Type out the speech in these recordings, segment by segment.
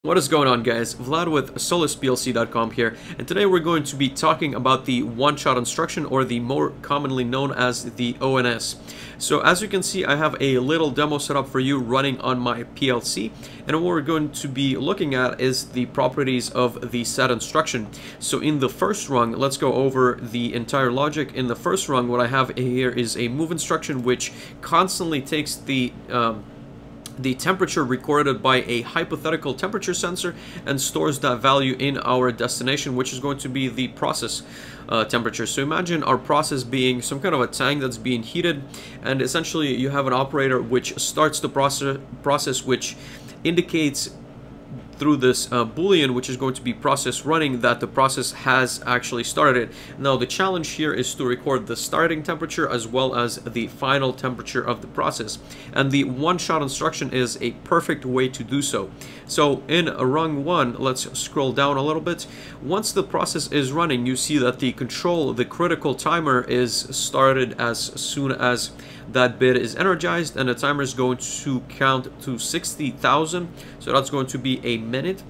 What is going on, guys? Vlad with solusplc.com here, and today we're going to be talking about the one-shot instruction, or the more commonly known as the ONS. So as you can see, I have a little demo set up for you running on my PLC, and what we're going to be looking at is the properties of the set instruction. So in the first rung, let's go over the entire logic. In the first rung, what I have here is a move instruction which constantly takes the temperature recorded by a hypothetical temperature sensor and stores that value in our destination, which is going to be the process temperature. So imagine our process being some kind of a tank that's being heated, and essentially you have an operator which starts the process which indicates through this boolean, which is going to be process running, that the process has actually started. Now the challenge here is to record the starting temperature as well as the final temperature of the process, and the one-shot instruction is a perfect way to do so. So in rung 1, let's scroll down a little bit. Once the process is running, you see that the critical timer is started as soon as that bit is energized, and the timer is going to count to 60,000, so that's going to be a minute.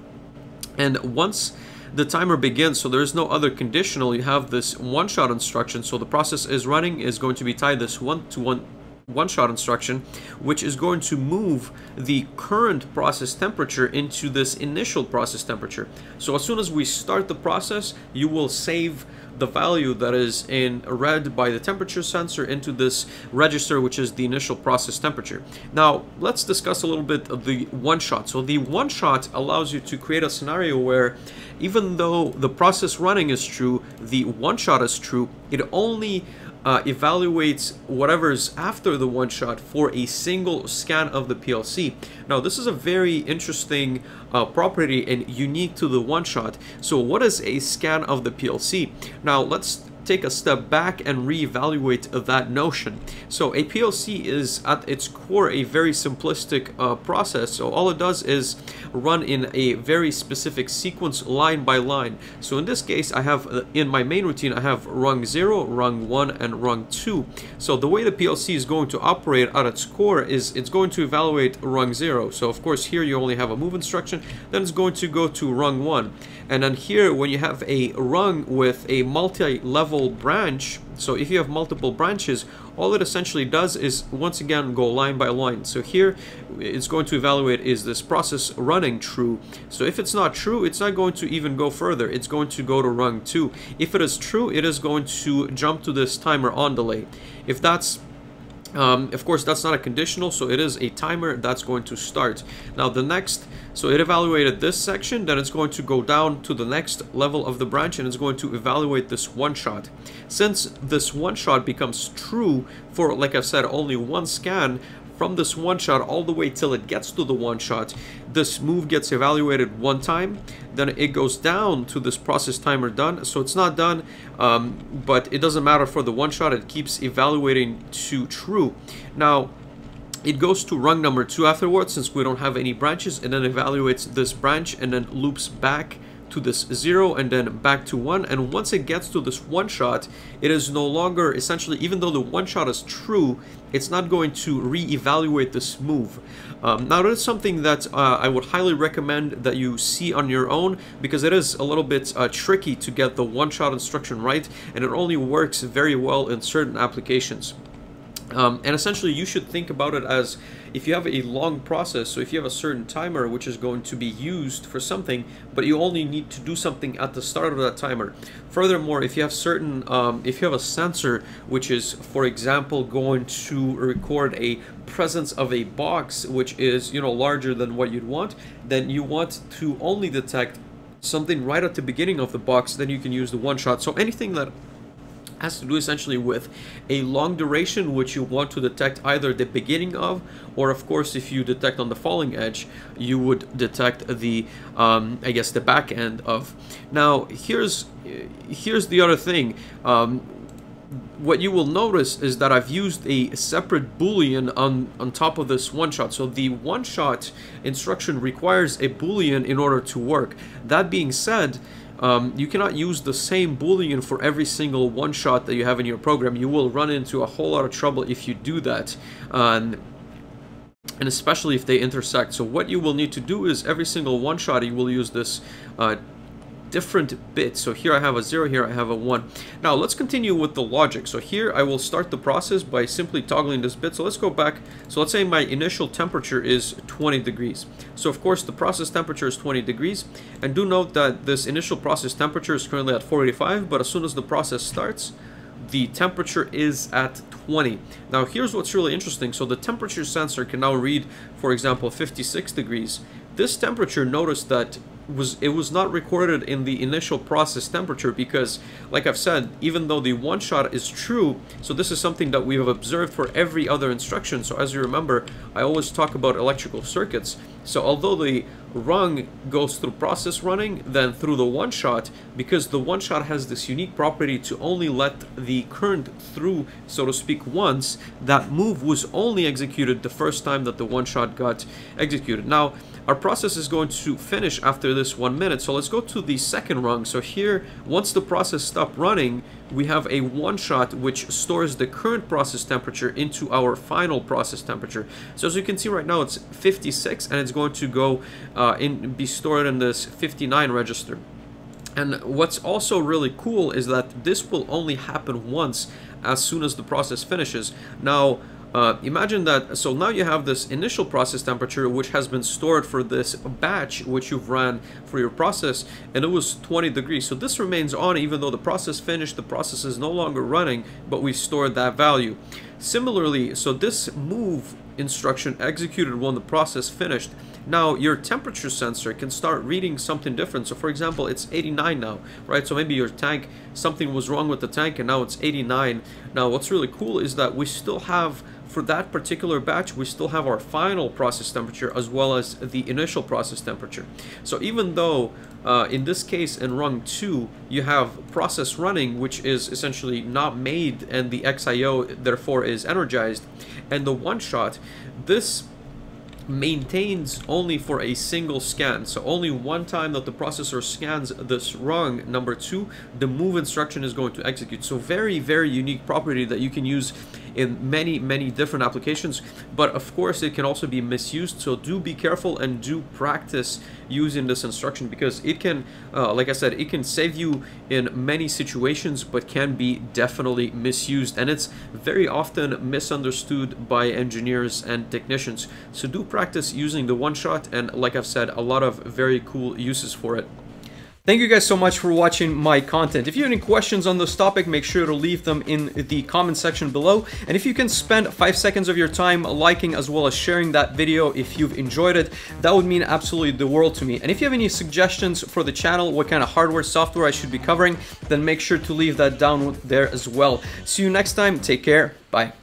And once the timer begins, so there's no other conditional, you have this one-shot instruction. So the process is running is going to be tied this one-shot instruction, which is going to move the current process temperature into this initial process temperature. So as soon as we start the process, you will save the value that is in red by the temperature sensor into this register, which is the initial process temperature. Now let's discuss a little bit of the one-shot. So the one-shot allows you to create a scenario where even though the process running is true, the one-shot is true, it only evaluates whatever's after the one-shot for a single scan of the PLC. Now this is a very interesting property and unique to the one-shot. So what is a scan of the PLC? Now let's take a step back and reevaluate that notion. So a PLC is at its core a very simplistic process. So all it does is run in a very specific sequence, line by line. So in this case, I have in my main routine, I have rung 0, rung 1, and rung 2. So the way the PLC is going to operate at its core is it's going to evaluate rung 0. So of course here you only have a move instruction, then it's going to go to rung 1. And then here, when you have a rung with a multi-level branch, so if you have multiple branches, all it essentially does is once again go line by line. So here it's going to evaluate, is this process running true? So if it's not true, it's not going to even go further. It's going to go to rung 2. If it is true, it is going to jump to this timer on delay. If that's of course, that's not a conditional, so it is a timer that's going to start. Now the next, so it evaluated this section, then it's going to go down to the next level of the branch and it's going to evaluate this one-shot. Since this one-shot becomes true for, like I've said, only one scan, from this one-shot all the way till it gets to the one-shot, this move gets evaluated one time, then it goes down to this process timer done. So it's not done, but it doesn't matter for the one-shot, it keeps evaluating to true. Now it goes to rung number 2 afterwards, since we don't have any branches, and then evaluates this branch and then loops back to this 0 and then back to 1. And once it gets to this one-shot, it is no longer, essentially, even though the one-shot is true, it's not going to re-evaluate this move. Now that is something that I would highly recommend that you see on your own, because it is a little bit tricky to get the one-shot instruction right, and it only works very well in certain applications. And essentially you should think about it as, if you have a long process, so if you have a certain timer which is going to be used for something, but you only need to do something at the start of that timer. Furthermore, if you have certain, if you have a sensor which is, for example, going to record a presence of a box which is, you know, larger than what you'd want, then you want to only detect something right at the beginning of the box, then you can use the one-shot. So anything that has to do essentially with a long duration which you want to detect either the beginning of, or of course if you detect on the falling edge, you would detect the I guess the back end of. Now here's the other thing. What you will notice is that I've used a separate boolean on top of this one-shot. So the one-shot instruction requires a boolean in order to work. That being said, you cannot use the same boolean for every single one-shot that you have in your program. You will run into a whole lot of trouble if you do that. and especially if they intersect. So what you will need to do is every single one shot you will use this different bit. So here I have a 0, here I have a 1. Now let's continue with the logic. So here I will start the process by simply toggling this bit. So let's go back. So let's say my initial temperature is 20 degrees. So of course the process temperature is 20 degrees, and do note that this initial process temperature is currently at 45, but as soon as the process starts, the temperature is at 20. Now here's what's really interesting. So the temperature sensor can now read, for example, 56 degrees. This temperature, notice that it was not recorded in the initial process temperature because, like I've said, even though the one shot is true, so this is something that we have observed for every other instruction. So as you remember, I always talk about electrical circuits. So although the rung goes through process running, then through the one shot, because the one shot has this unique property to only let the current through, so to speak, once, that move was only executed the first time that the one shot got executed. Now our process is going to finish after this 1 minute, so let's go to the second rung. So here, once the process stopped running, we have a one shot which stores the current process temperature into our final process temperature. So as you can see right now, it's 56, and it's going to go be stored in this 59 register. And what's also really cool is that this will only happen once as soon as the process finishes. Now imagine that, so now you have this initial process temperature which has been stored for this batch which you've ran for your process, and it was 20 degrees. So this remains on even though the process finished, the process is no longer running, but we've stored that value. Similarly, so this move instruction executed when the process finished. Now your temperature sensor can start reading something different. So for example, it's 89 now, right? So maybe your tank, something was wrong with the tank and now it's 89. Now what's really cool is that we still have, for that particular batch, we still have our final process temperature as well as the initial process temperature. So even though in this case in rung 2 you have process running which is essentially not made and the XIO therefore is energized, and the one shot, this maintains only for a single scan. So only one time that the processor scans this rung number 2, the move instruction is going to execute. So very, very unique property that you can use in many, many different applications, but of course it can also be misused. So do be careful and do practice using this instruction, because it can, like I said, it can save you in many situations, but can be definitely misused, and it's very often misunderstood by engineers and technicians. So do practice using the one shot, and like I've said, a lot of very cool uses for it. Thank you guys so much for watching my content. If you have any questions on this topic, make sure to leave them in the comment section below. And if you can spend 5 seconds of your time liking as well as sharing that video if you've enjoyed it, that would mean absolutely the world to me. And if you have any suggestions for the channel, what kind of hardware, software I should be covering, then make sure to leave that down there as well. See you next time. Take care. Bye.